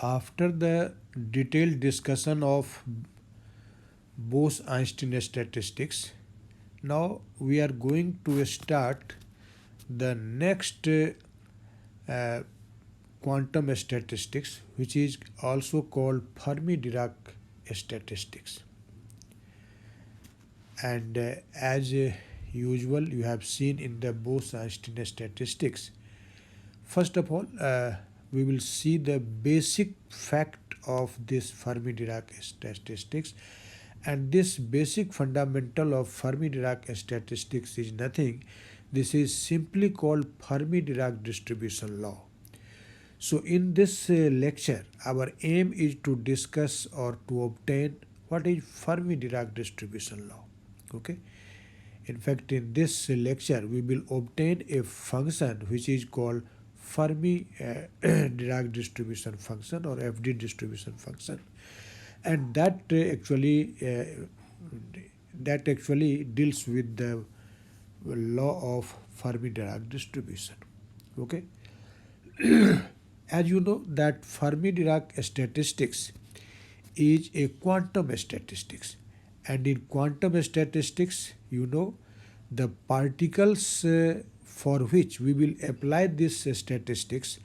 After the detailed discussion of Bose-Einstein statistics, now we are going to start the next uh, quantum statistics, which is also called Fermi Dirac statistics. And as usual, you have seen in the Bose-Einstein statistics. First of all, we will see the basic fact of this Fermi Dirac statistics, and this basic fundamental of Fermi Dirac statistics is nothing. This is simply called Fermi Dirac distribution law. So in this lecture, our aim is to discuss or to obtain what is Fermi Dirac distribution law. Okay. In fact, in this lecture, we will obtain a function which is called Fermi Dirac distribution function or FD distribution function, and that actually deals with the law of Fermi Dirac distribution. Okay, as you know that Fermi Dirac statistics is a quantum statistics, and in quantum statistics, you know, the particles for which we will apply this statistics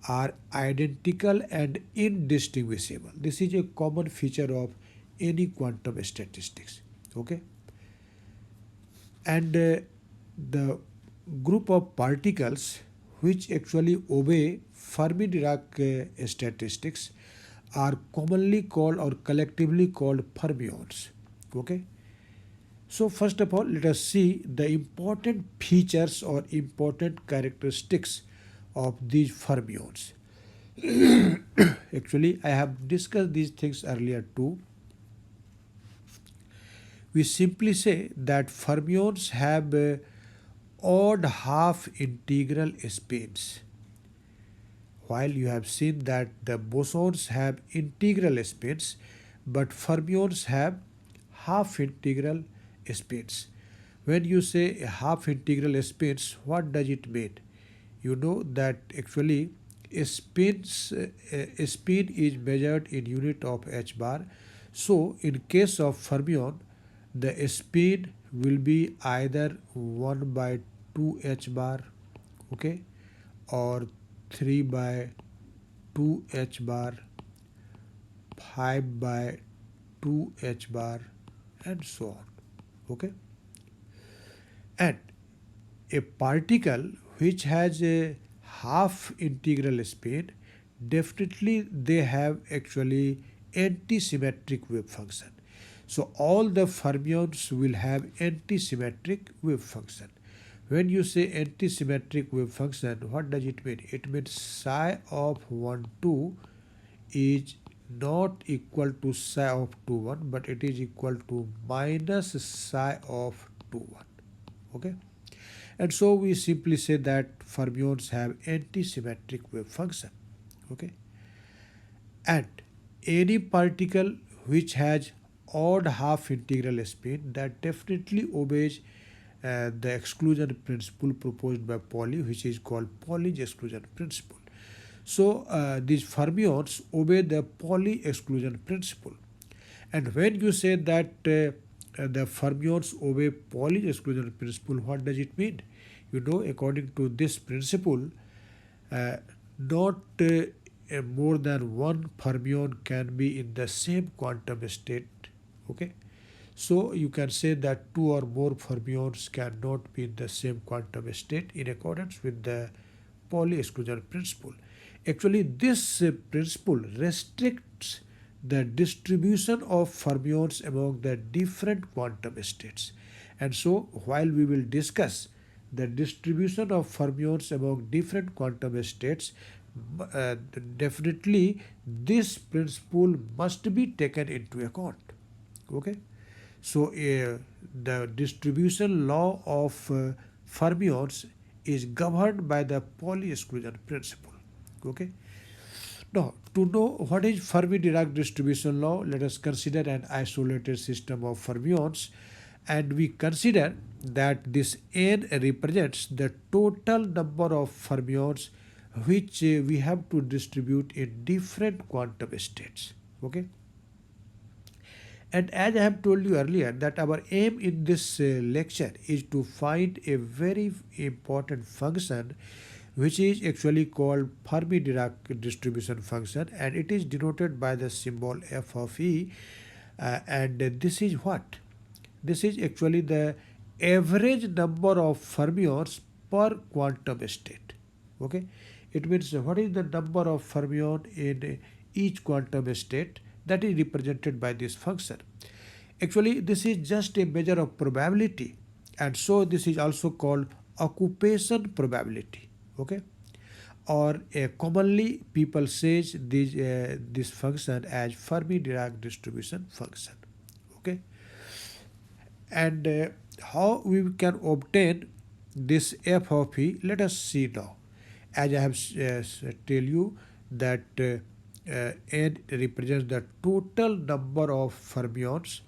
are identical and indistinguishable. This is a common feature of any quantum statistics. Okay, and the group of particles which actually obey Fermi Dirac statistics are commonly called or collectively called fermions. Okay, so first of all, let us see the important features or important characteristics of these fermions. Actually, I have discussed these things earlier too. We simply say that fermions have odd half integral spins, while you have seen that the bosons have integral spins, but fermions have half integral spins. When you say half integral spins, what does it mean? You know that actually a spin is measured in unit of h bar. So in case of fermion, the spin will be either 1 by 2 h bar, okay, or 3 by 2 h bar, 5 by 2 h bar, and so on. Okay, and a particle which has a half integral spin, definitely they have actually anti-symmetric wave function. So all the fermions will have anti-symmetric wave function. When you say anti-symmetric wave function, what does it mean? It means psi of 1 2 is not equal to psi of 2 1, but it is equal to minus psi of 2 1. Okay, and so we simply say that fermions have anti-symmetric wave function. Okay, and any particle which has odd half integral spin, that definitely obeys the exclusion principle proposed by Pauli, which is called Pauli's exclusion principle. So these fermions obey the Pauli exclusion principle. And when you say that the fermions obey Pauli's exclusion principle, what does it mean? You know, according to this principle, not more than one fermion can be in the same quantum state. Okay, so you can say that two or more fermions cannot be in the same quantum state in accordance with the Pauli exclusion principle. Actually, this principle restricts the distribution of fermions among the different quantum states. And so, while we will discuss the distribution of fermions among different quantum states, definitely this principle must be taken into account. Okay, so the distribution law of fermions is governed by the Pauli exclusion principle. Okay, now to know what is Fermi Dirac distribution law, let us consider an isolated system of fermions, and we consider that this n represents the total number of fermions which we have to distribute in different quantum states. Okay. And as I have told you earlier, that our aim in this lecture is to find a very important function which is actually called Fermi Dirac distribution function, and it is denoted by the symbol f of e. And this is what? This is actually the average number of fermions per quantum state. Okay, it means what is the number of fermion in each quantum state, that is represented by this function. Actually, this is just a measure of probability, and so this is also called occupation probability. Okay, or commonly people says this function as Fermi Dirac distribution function. Okay, and how we can obtain this f of e, let us see now. As I have tell you that n represents the total number of fermions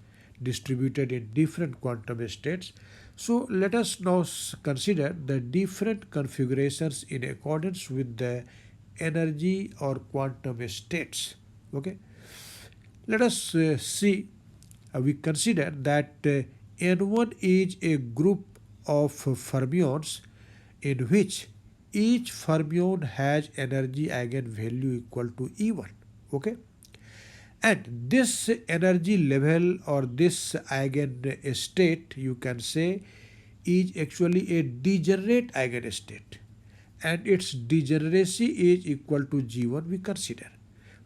distributed in different quantum states. So let us now consider the different configurations in accordance with the energy or quantum states. Okay, let us see. We consider that N1 is a group of fermions in which each fermion has energy eigenvalue equal to E1. Okay, and this energy level or this eigenstate, you can say, is actually a degenerate eigenstate, and its degeneracy is equal to G1. We consider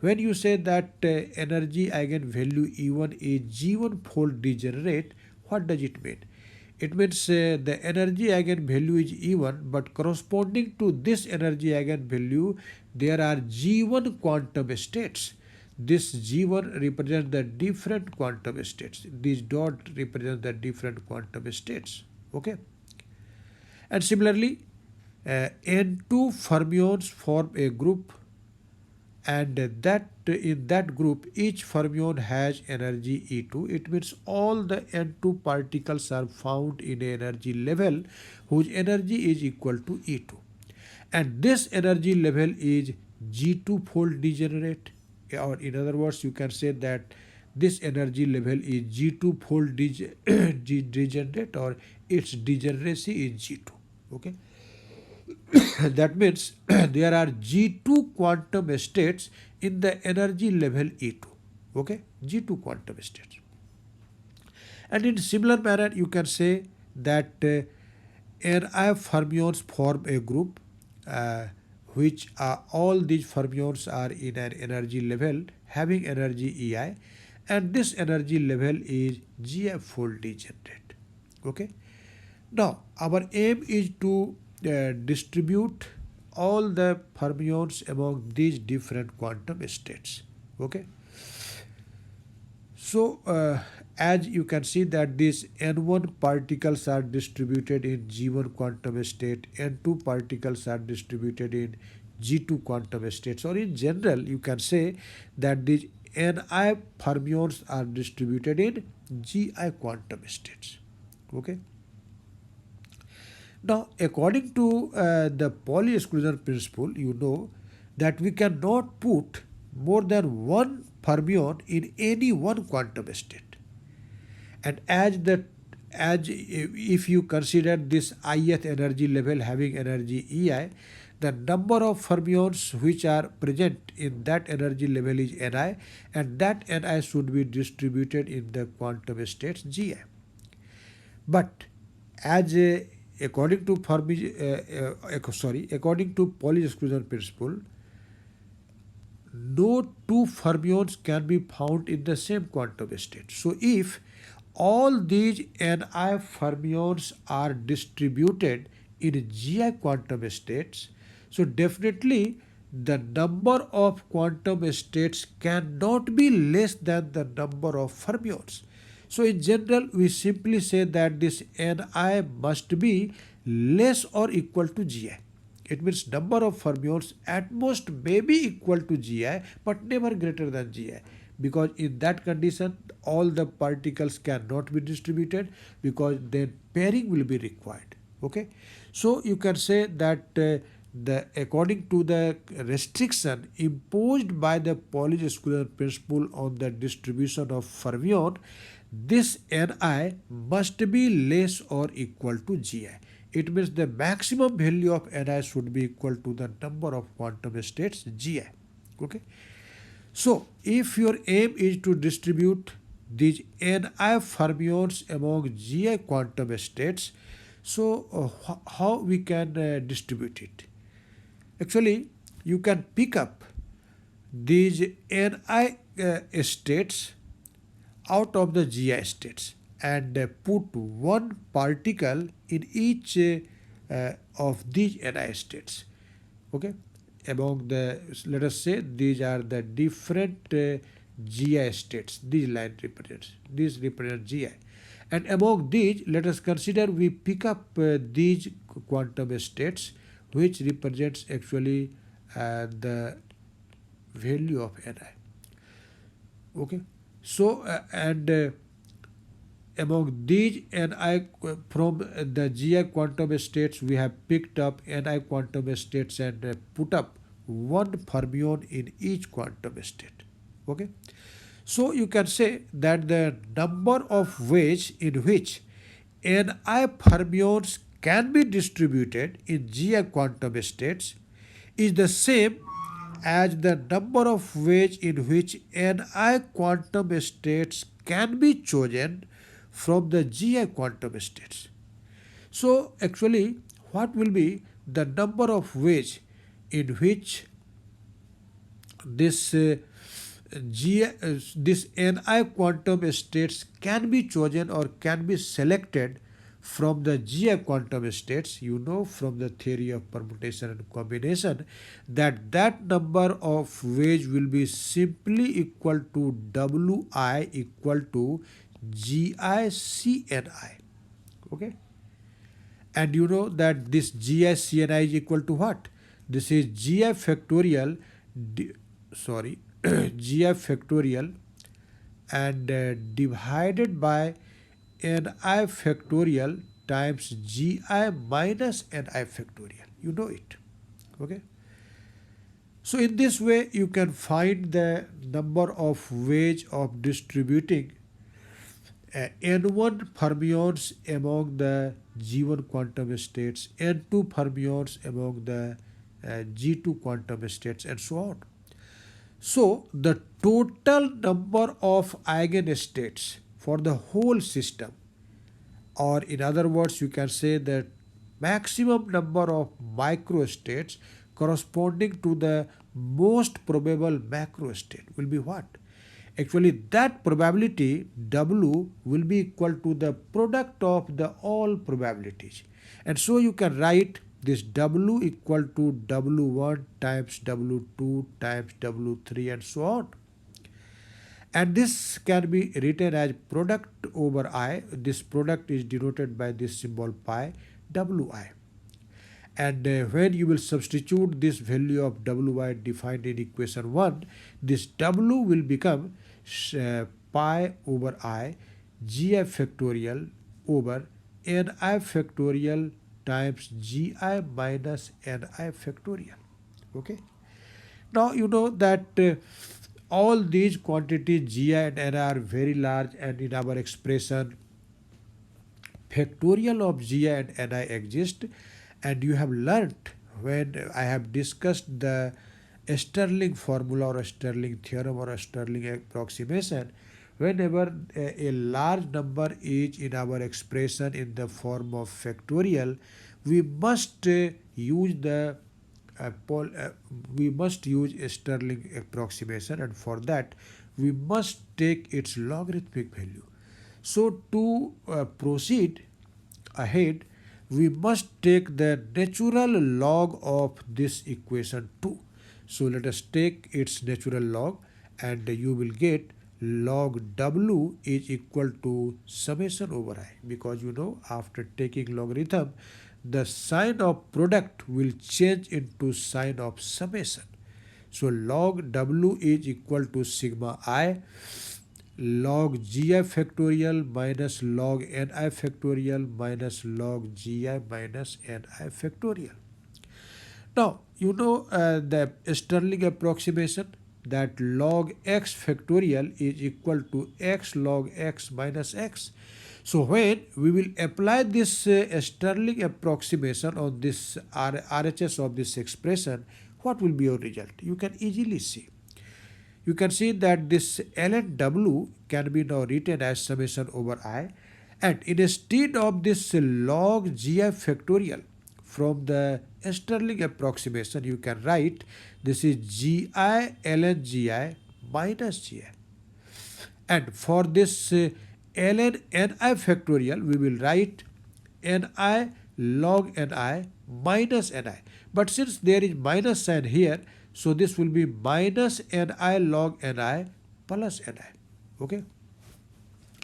when you say that energy eigenvalue E1 is G1 fold degenerate, what does it mean? It means the energy eigenvalue is E1, but corresponding to this energy eigenvalue, there are G1 quantum states. This G1 represents the different quantum states. These dot represent the different quantum states. Okay. And similarly, N2 fermions form a group, and that in that group each fermion has energy E2. It means all the N2 particles are found in an energy level whose energy is equal to E2, and this energy level is G2 fold degenerate, or in other words you can say that this energy level is G2 fold degenerate, or its degeneracy is G2. Okay. That means there are G2 quantum states in the energy level E2. Okay, G2 quantum states. And in similar manner, you can say that Ni fermions form a group which all these fermions are in an energy level having energy Ei, and this energy level is Gi fold degenerate. Okay. Now, our aim is to distribute all the fermions among these different quantum states. Okay. So, as you can see that these N1 particles are distributed in G1 quantum state, N2 particles are distributed in G2 quantum states, or in general you can say that these Ni fermions are distributed in Gi quantum states. Okay. Now, according to the Pauli Exclusion Principle, you know that we cannot put more than one fermion in any one quantum state. And as if you consider this ith energy level having energy Ei, the number of fermions which are present in that energy level is Ni, and that Ni should be distributed in the quantum states Gi. But as according to according to Pauli Exclusion Principle, no two fermions can be found in the same quantum state. So if all these Ni fermions are distributed in Gi quantum states, so definitely the number of quantum states cannot be less than the number of fermions. So in general, we simply say that this Ni must be less or equal to Gi. It means number of fermions at most may be equal to Gi, but never greater than Gi, because in that condition all the particles cannot be distributed, because then pairing will be required. Okay, so you can say that according to the restriction imposed by the Pauli Exclusion Principle on the distribution of fermion, this Ni must be less or equal to Gi. It means the maximum value of Ni should be equal to the number of quantum states Gi. Okay. So, if your aim is to distribute these Ni fermions among Gi quantum states, so how we can distribute it? Actually, you can pick up these Ni states out of the Gi states and put one particle in each of these Ni states. Okay, among the, let us say these are the different Gi states. These line represents, these represent Gi, and among these, let us consider we pick up these quantum states, which represents actually the value of Ni. Okay, so among these Ni from the Gi quantum states, we have picked up Ni quantum states and put up one fermion in each quantum state. Okay, so you can say that the number of ways in which Ni fermions can be distributed in Gi quantum states is the same as the number of ways in which Ni quantum states can be chosen from the Gi quantum states. So actually, what will be the number of ways in which this this Ni quantum states can be chosen or can be selected from the Gi quantum states? You know from the theory of permutation and combination that that number of ways will be simply equal to Wi equal to Gi Cni. Okay, and you know that this Gi Cni is equal to what? This is Gi factorial Gi factorial and divided by Ni factorial times Gi minus Ni factorial. You know it. Okay. So in this way you can find the number of ways of distributing N1 fermions among the G1 quantum states, N2 fermions among the G2 quantum states, and so on. So the total number of eigenstates for the whole system, or in other words you can say that maximum number of microstates corresponding to the most probable macrostate will be what? Actually that probability W will be equal to the product of the all probabilities, and so you can write this W equal to W1 times W2 times W3 and so on. And this can be written as product over I. This product is denoted by this symbol pi, Wi. And when you will substitute this value of Wi defined in equation 1, this W will become pi over I Gi factorial over Ni factorial times Gi minus Ni factorial. Okay. Now you know that all these quantities Gi and Ni are very large, and in our expression factorial of Gi and Ni exist, and you have learnt when I have discussed the Stirling formula or a Stirling theorem or a Stirling approximation, whenever a large number is in our expression in the form of factorial, we must use the we must use a Stirling approximation, and for that we must take its logarithmic value. So to proceed ahead, we must take the natural log of this equation 2. So let us take its natural log, and you will get log W is equal to summation over I, because you know after taking logarithm the sign of product will change into sign of summation. So log W is equal to sigma I log Gi factorial minus log Ni factorial minus log Gi minus Ni factorial. Now, you know the Stirling approximation that log x factorial is equal to x log x minus x. So when we will apply this Stirling approximation on this RHS of this expression, what will be your result? You can easily see. You can see that this ln w can be now written as summation over I, and instead of this log gi factorial from the Stirling approximation, you can write this is gi ln gi minus gi. And for this ln ni factorial, we will write ni log ni minus ni. But since there is minus sign here, so this will be minus ni log ni plus ni. Okay.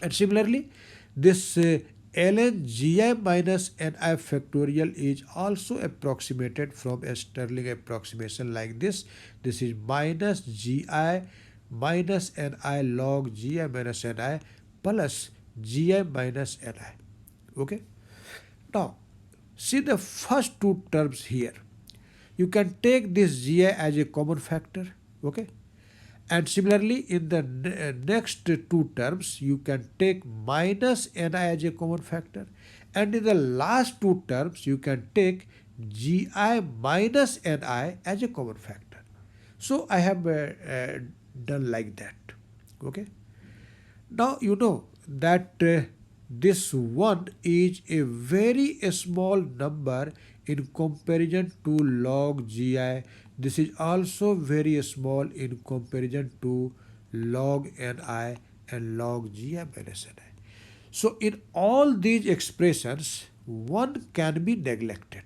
And similarly, this ln gi minus ni factorial is also approximated from a Stirling approximation like this. This is minus gi minus ni log gi minus ni plus gi minus ni. Okay. Now, see the first two terms here. You can take this gi as a common factor. Okay. And similarly, in the next two terms, you can take minus ni as a common factor. And in the last two terms, you can take gi minus ni as a common factor. So I have done like that. Okay. Now you know that this 1 is a very small number in comparison to log gi. This is also very small in comparison to log ni and log gi minus ni. So in all these expressions, 1 can be neglected.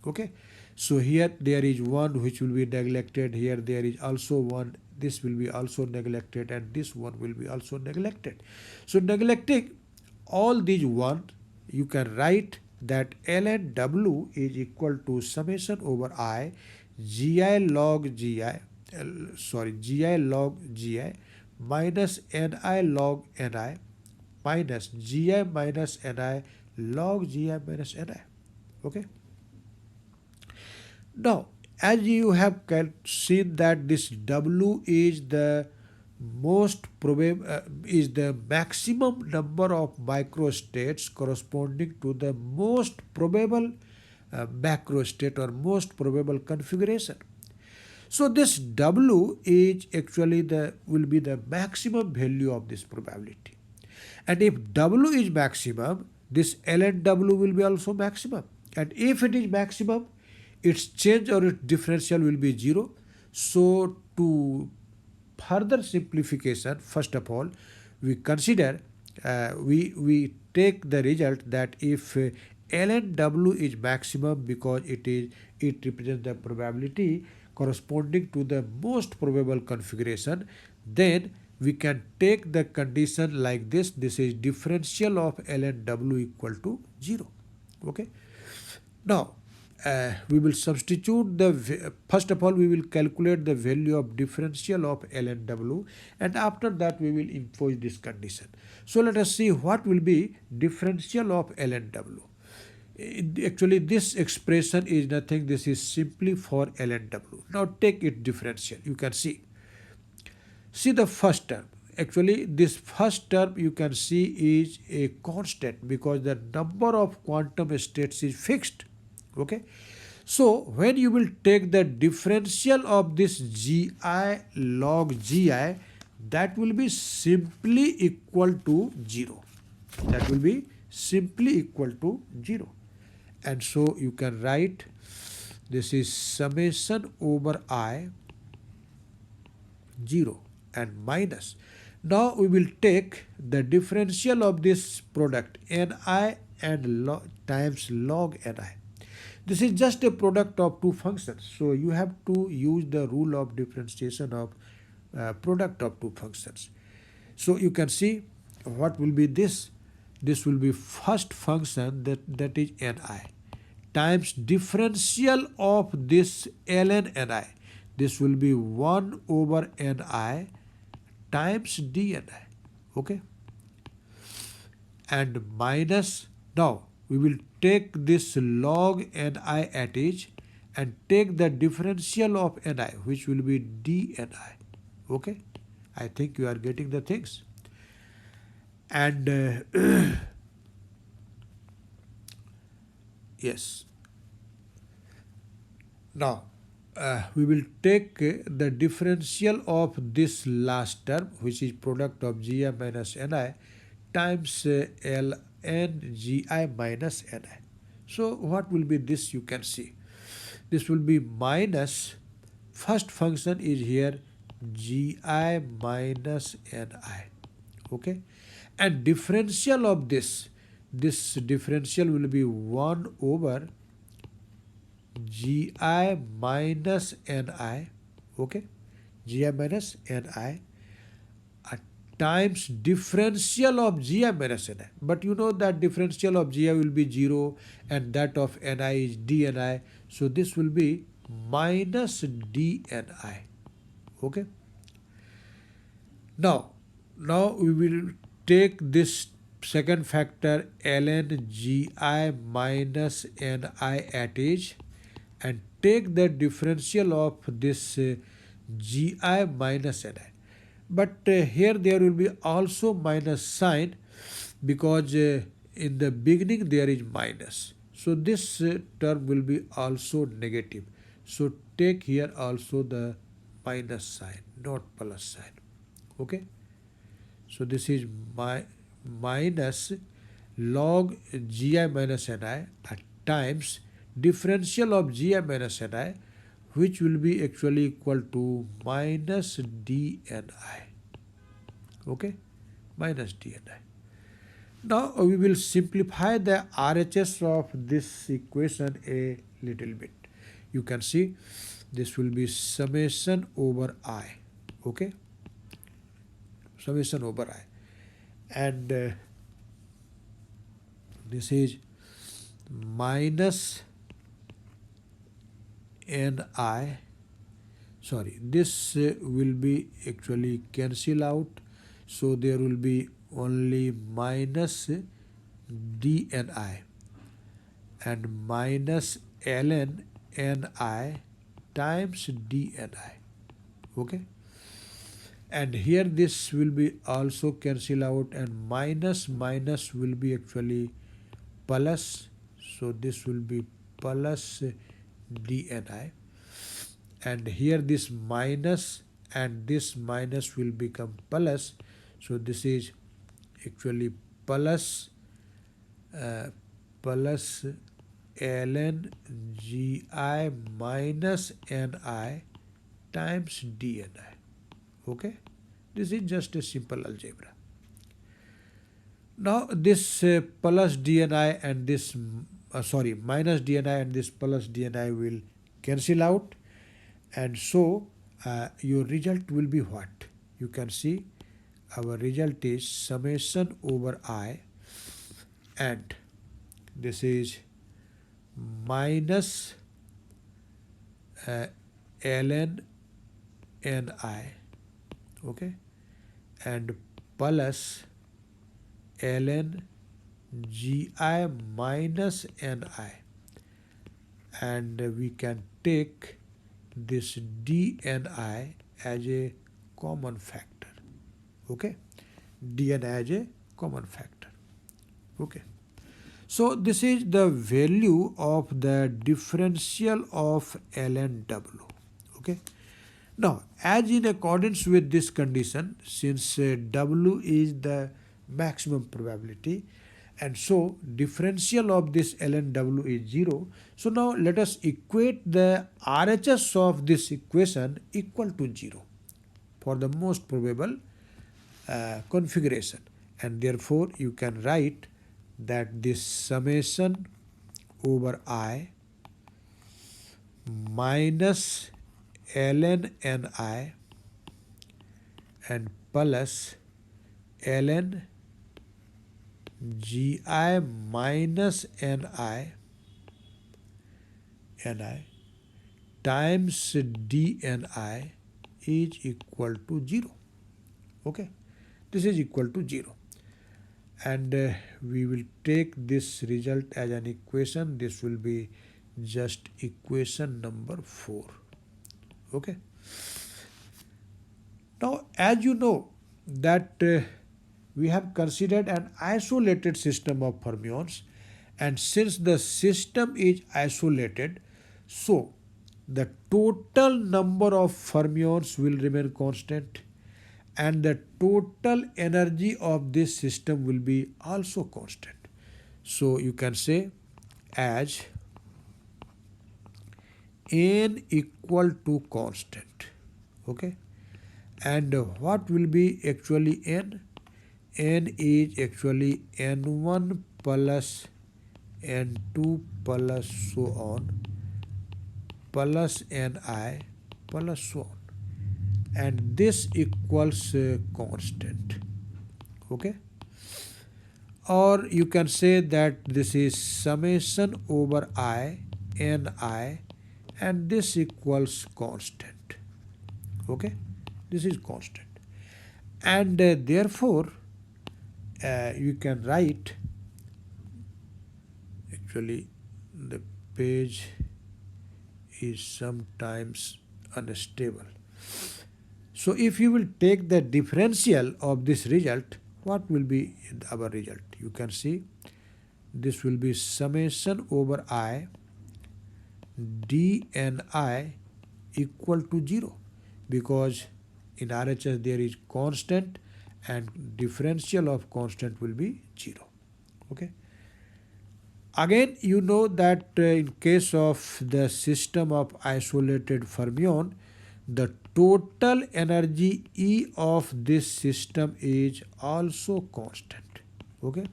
Okay. So here there is 1 which will be neglected. Here there is also 1. This will be also neglected, and this one will be also neglected. So neglecting all these 1, you can write that ln w is equal to summation over I gi log gi minus ni log ni minus gi minus ni log gi minus ni. Okay. Now, as you have seen that this w is the is the maximum number of microstates corresponding to the most probable macrostate or most probable configuration. So this w is actually will be the maximum value of this probability. And if w is maximum, this ln w will be also maximum. And if it is maximum, its change or its differential will be 0. So to further simplification, first of all, we consider we take the result that if ln w is maximum because it represents the probability corresponding to the most probable configuration, then we can take the condition like this. This is differential of ln w equal to 0. Okay. Now, we will substitute first of all we will calculate the value of differential of ln w, and after that we will impose this condition. So let us see what will be differential of ln w. Actually this expression is nothing, this is simply for ln w. Now take it differential. You can see the first term. Actually this first term you can see is a constant because the number of quantum states is fixed. Okay. So when you will take the differential of this gi log gi, that will be simply equal to 0. That will be simply equal to 0. And so you can write this is summation over I 0 and minus. Now we will take the differential of this product ni and times log ni. This is just a product of two functions. So you have to use the rule of differentiation of product of two functions. So you can see what will be this. This will be first function that is ni times differential of this ln ni. This will be 1 over ni times dni. Okay. And minus, now we will take this log ni at each and take the differential of Ni, which will be dNi. Okay, I think you are getting the things. And yes, now we will take the differential of this last term, which is product of Gi minus Ni times ln Gi minus Ni. So what will be this? You can see this will be minus, first function is here Gi minus Ni. Okay, and differential of this differential will be 1 over Gi minus Ni. Okay, Gi minus Ni times differential of Gi minus Ni. But you know that differential of Gi will be 0 and that of Ni is dNi. So this will be minus dNi. Okay. Now we will take this second factor ln Gi minus Ni at age and take the differential of this Gi minus Ni. But here there will be also minus sign because in the beginning there is minus. So this term will be also negative. So take here also the minus sign, not plus sign. Okay. So this is minus log Gi minus Ni at times differential of Gi minus Ni, which will be actually equal to minus dNi. Okay, minus dNi. Now we will simplify the RHS of this equation a little bit. You can see this will be summation over I. Okay, summation over I, and this is minus Ni, sorry, this will be actually cancel out, so there will be only minus dNi and minus ln Ni times dNi. Okay, and here this will be also cancel out and minus will be actually plus, so this will be plus dNi, and here this minus and this minus will become plus, so this is actually plus plus ln Gi minus Ni times dNi. Okay, this is just a simple algebra. Now this plus dNi and this minus dNi and this plus dNi will cancel out, and so your result will be what? You can see our result is summation over I, and this is minus ln Ni, okay, and plus ln Gi minus Ni, and we can take this dNi as a common factor. Okay, dNi as a common factor. Okay, so this is the value of the differential of ln W. Okay, now as in accordance with this condition, since W is the maximum probability, and so differential of this ln W is 0. So now let us equate the RHS of this equation equal to 0 for the most probable configuration, and therefore you can write that this summation over I minus ln Ni and plus ln Gi minus Ni times dNi is equal to 0. Okay, this is equal to 0, and we will take this result as an equation. This will be just equation number 4. Okay. Now, as you know that we have considered an isolated system of fermions, and since the system is isolated, so the total number of fermions will remain constant and the total energy of this system will be also constant. So you can say as n equal to constant. Okay. And what will be actually n? N is actually n1 plus n2 plus so on plus ni plus so on, and this equals constant. Okay. Or you can say that this is summation over I ni, and this equals constant. Okay. This is constant, and therefore you can write, actually the page is sometimes unstable. So if you will take the differential of this result, what will be our result? You can see this will be summation over I dni equal to 0, because in RHS there is constant and differential of constant will be 0. Okay. Again, you know that in case of the system of isolated fermion, the total energy E of this system is also constant. Okay.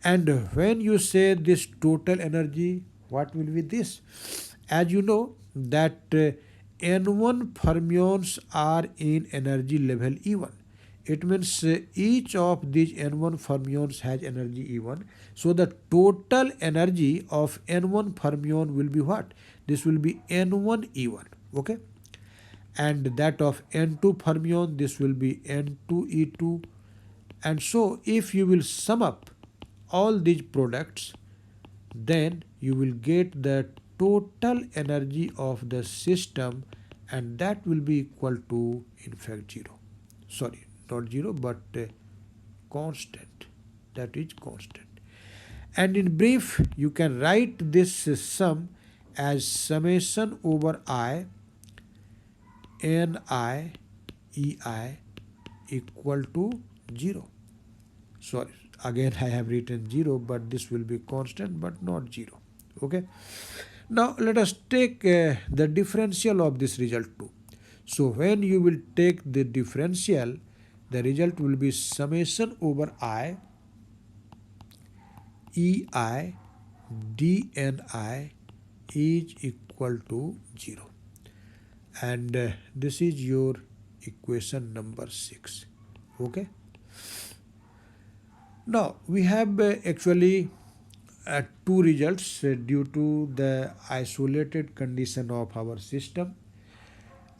And when you say this total energy, what will be this? As you know that N1 fermions are in energy level E1. It means each of these N1 fermions has energy E1. So the total energy of N1 fermion will be what? This will be N1 E1. Okay. And that of N2 fermion, this will be N2 E2. And so if you will sum up all these products, then you will get the total energy of the system, and that will be equal to in fact 0. Sorry, not 0 but constant. That is constant. And in brief, you can write this sum as summation over I ni ei equal to 0. Sorry, again I have written 0, but this will be constant but not 0. Okay. Now let us take the differential of this result too. So when you will take the differential, the result will be summation over I ei dni is equal to 0. And this is your equation number 6. Okay. Now we have actually two results due to the isolated condition of our system,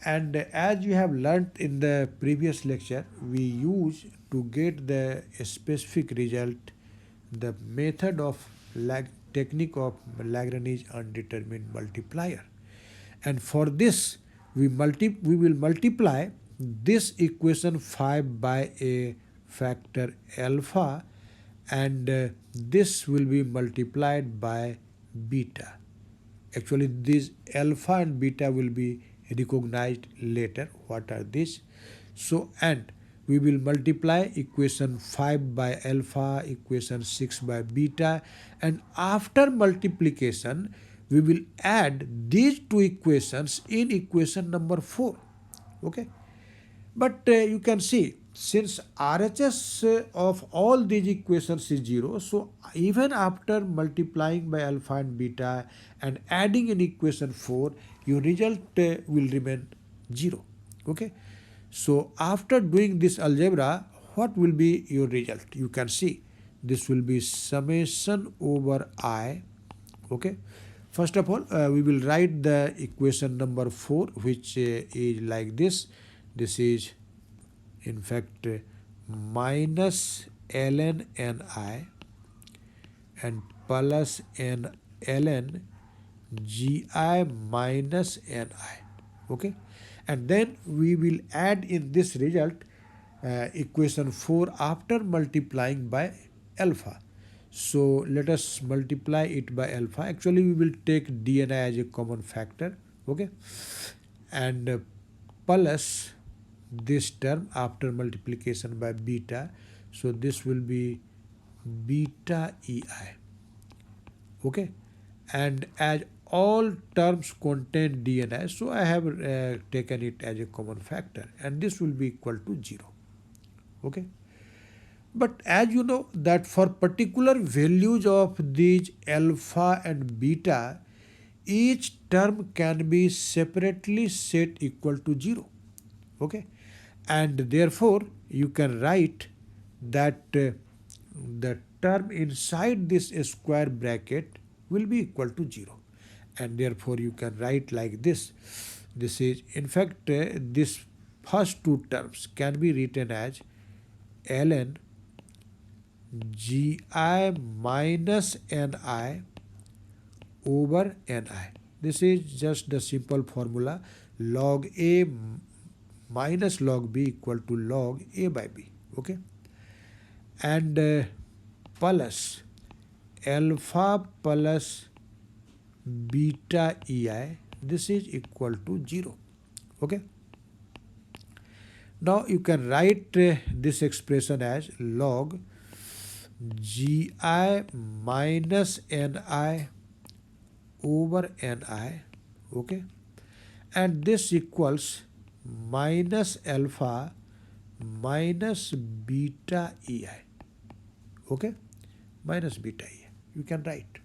and as you have learnt in the previous lecture, we use to get the specific result the method of technique of Lagrange undetermined multiplier, and for this we will multiply this equation 5 by a factor alpha, and this will be multiplied by beta. Actually this alpha and beta will be recognized later. What are these? So, and we will multiply equation 5 by alpha, equation 6 by beta, and after multiplication we will add these two equations in equation number 4. Okay. But you can see, since RHS of all these equations is 0, so even after multiplying by alpha and beta and adding in equation 4, your result will remain 0. Okay. So after doing this algebra, what will be your result? You can see this will be summation over I. Okay. First of all, we will write the equation number 4, which is like this. This is in fact minus ln ni and plus n ln Gi minus Ni. Okay, and then we will add in this result equation 4 after multiplying by alpha. So let us multiply it by alpha. Actually, we will take Dni as a common factor. Okay, and plus this term after multiplication by beta. So this will be beta Ei. Okay, and as all terms contain Dni, so I have taken it as a common factor, and this will be equal to 0. Okay, but as you know that for particular values of these alpha and beta, each term can be separately set equal to 0. Okay, and therefore you can write that the term inside this square bracket will be equal to 0, and therefore you can write like this. This is in fact this first two terms can be written as ln Gi minus Ni over Ni. This is just the simple formula log A minus log B equal to log A by B. Okay, and plus alpha plus beta Ei, this is equal to 0. Okay, now you can write this expression as log Gi minus Ni over Ni. Okay, and this equals minus alpha minus beta Ei. Okay, minus beta Ei you can write,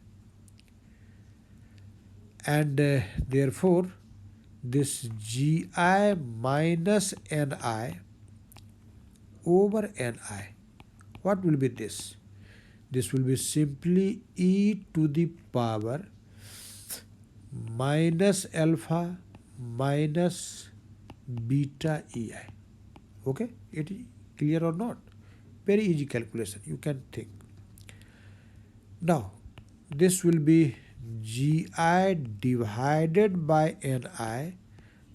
and therefore this Gi minus Ni over Ni, what will be this? This will be simply e to the power minus alpha minus beta Ei. Okay, it is clear or not? Very easy calculation, you can think. Now this will be Gi divided by Ni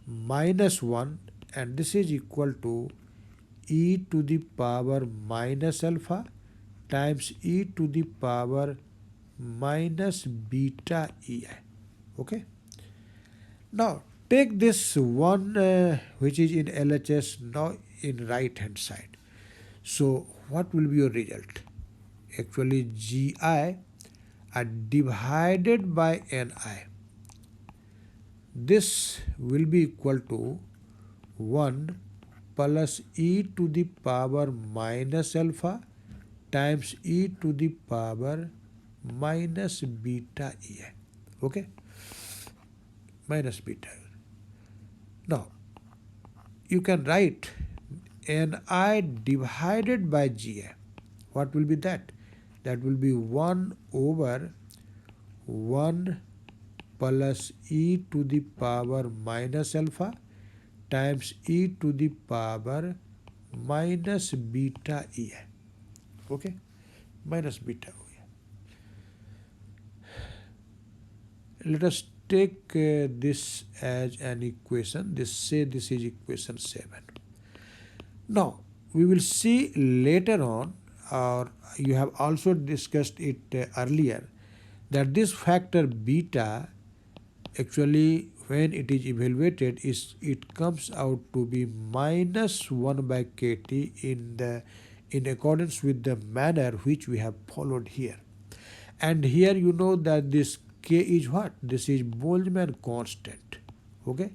minus 1, and this is equal to e to the power minus alpha times e to the power minus beta Ei. Okay, now take this one which is in LHS now in right hand side. So what will be your result? Actually Gi are divided by Ni. This will be equal to 1 plus e to the power minus alpha times e to the power minus beta Ei. Okay, minus beta. Now you can write Ni divided by Gi. What will be that? That will be 1 over 1 plus e to the power minus alpha times e to the power minus beta Ei. Okay, minus beta Ei. Let us take this as an equation. This is equation 7. Now we will see later on, or you have also discussed it earlier, that this factor beta actually when it is evaluated it comes out to be minus 1 by kT in accordance with the manner which we have followed here. And here you know that this K is what? This is Boltzmann constant. Okay,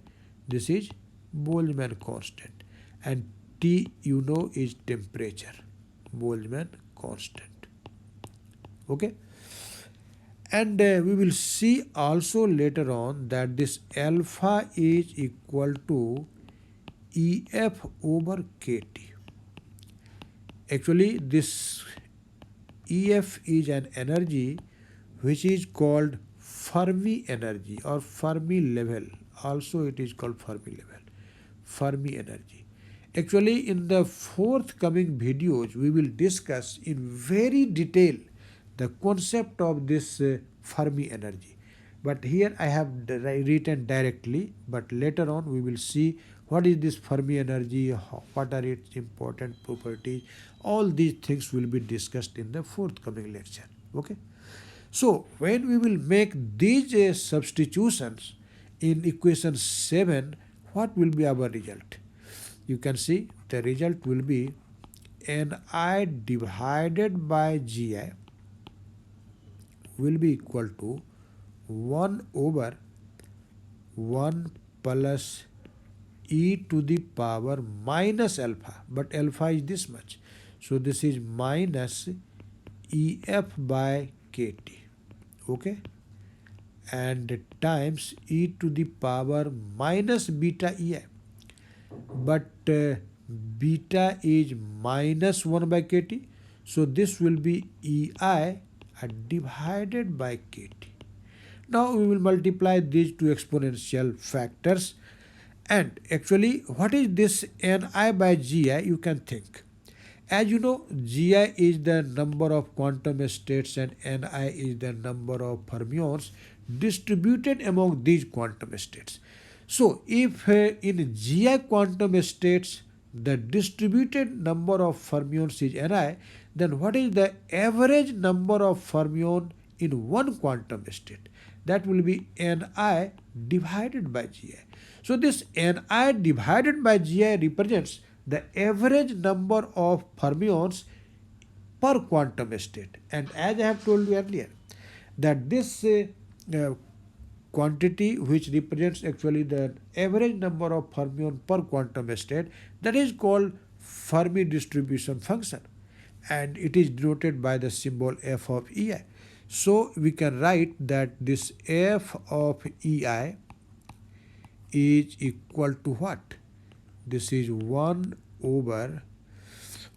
this is Boltzmann constant, and T you know is temperature, Boltzmann constant. Okay, and we will see also later on that this alpha is equal to EF over KT. Actually this EF is an energy which is called Fermi energy or Fermi level. Also it is called Fermi level, Fermi energy. Actually in the forthcoming videos we will discuss in very detail the concept of this Fermi energy. but here I have written directly, but later on we will see what is this Fermi energy, what are its important properties. All these things will be discussed in the forthcoming lecture. Okay. So when we will make these substitutions in equation 7, what will be our result? You can see the result will be Ni divided by Gi will be equal to 1 over 1 plus e to the power minus alpha, but alpha is this much. So this is minus EF by KT. Okay, and times e to the power minus beta EI, but beta is minus 1 by KT, so this will be EI divided by KT. Now we will multiply these two exponential factors, and actually what is this Ni by Gi? You can think. As you know, Gi is the number of quantum states and Ni is the number of fermions distributed among these quantum states. So if in Gi quantum states the distributed number of fermions is Ni, then what is the average number of fermion in one quantum state? That will be Ni divided by Gi. So this Ni divided by Gi represents the average number of fermions per quantum state. And as I have told you earlier, that this quantity which represents actually the average number of fermion per quantum state, that is called Fermi distribution function, and it is denoted by the symbol f of Ei. So we can write that this f of Ei is equal to what? This is 1 over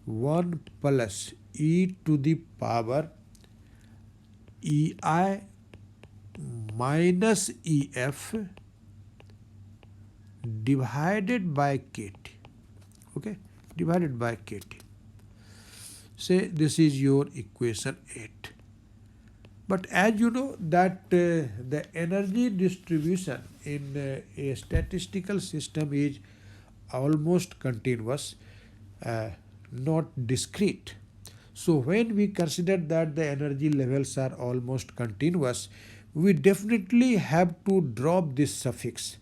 1 plus e to the power Ei minus Ef divided by KT. Okay, divided by KT. Say this is your equation 8. But as you know that the energy distribution in a statistical system is almost continuous, not discrete. So when we consider that the energy levels are almost continuous, we definitely have to drop this suffix.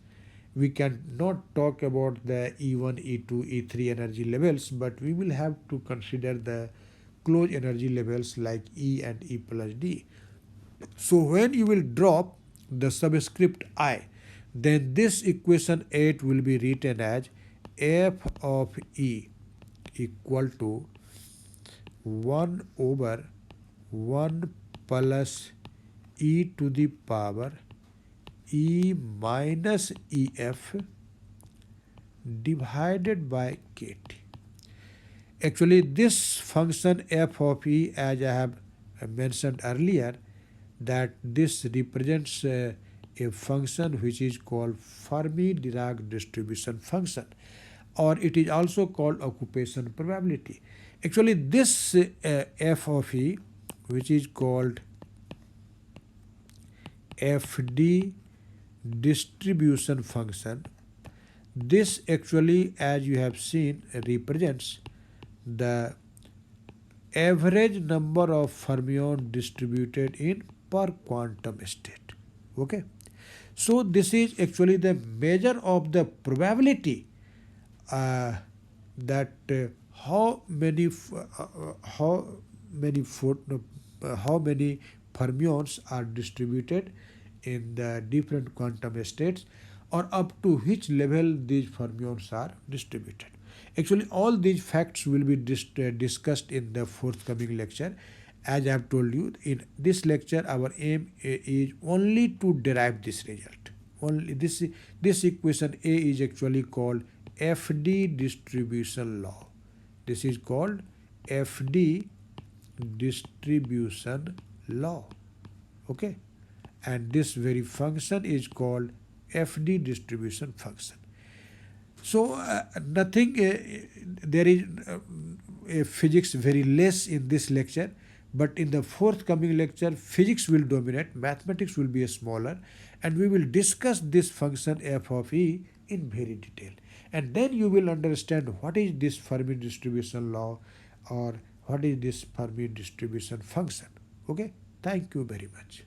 We can not talk about the E1, E2, E3 energy levels, but we will have to consider the closed energy levels like E and E plus D. So when you will drop the subscript I, then this equation 8 will be written as f of E equal to 1 over 1 plus e to the power E minus Ef divided by KT. Actually this function f of E, as I have mentioned earlier, that this represents a function which is called Fermi Dirac distribution function, or it is also called occupation probability. Actually this f of E, which is called FD distribution function, this actually, as you have seen, represents the average number of fermion distributed in per quantum state. Okay, so this is actually the measure of the probability that how many fermions are distributed in the different quantum states, or up to which level these fermions are distributed. Actually all these facts will be discussed in the forthcoming lecture. As I have told you, in this lecture our aim is only to derive this result. Only this equation A is actually called FD distribution law. This is called FD distribution law. Okay, and this very function is called FD distribution function. So nothing there is a physics very less in this lecture, But in the forthcoming lecture, physics will dominate, mathematics will be smaller, and we will discuss this function f of e in very detail. And then you will understand what is this Fermi distribution law or what is this Fermi distribution function. Okay, thank you very much.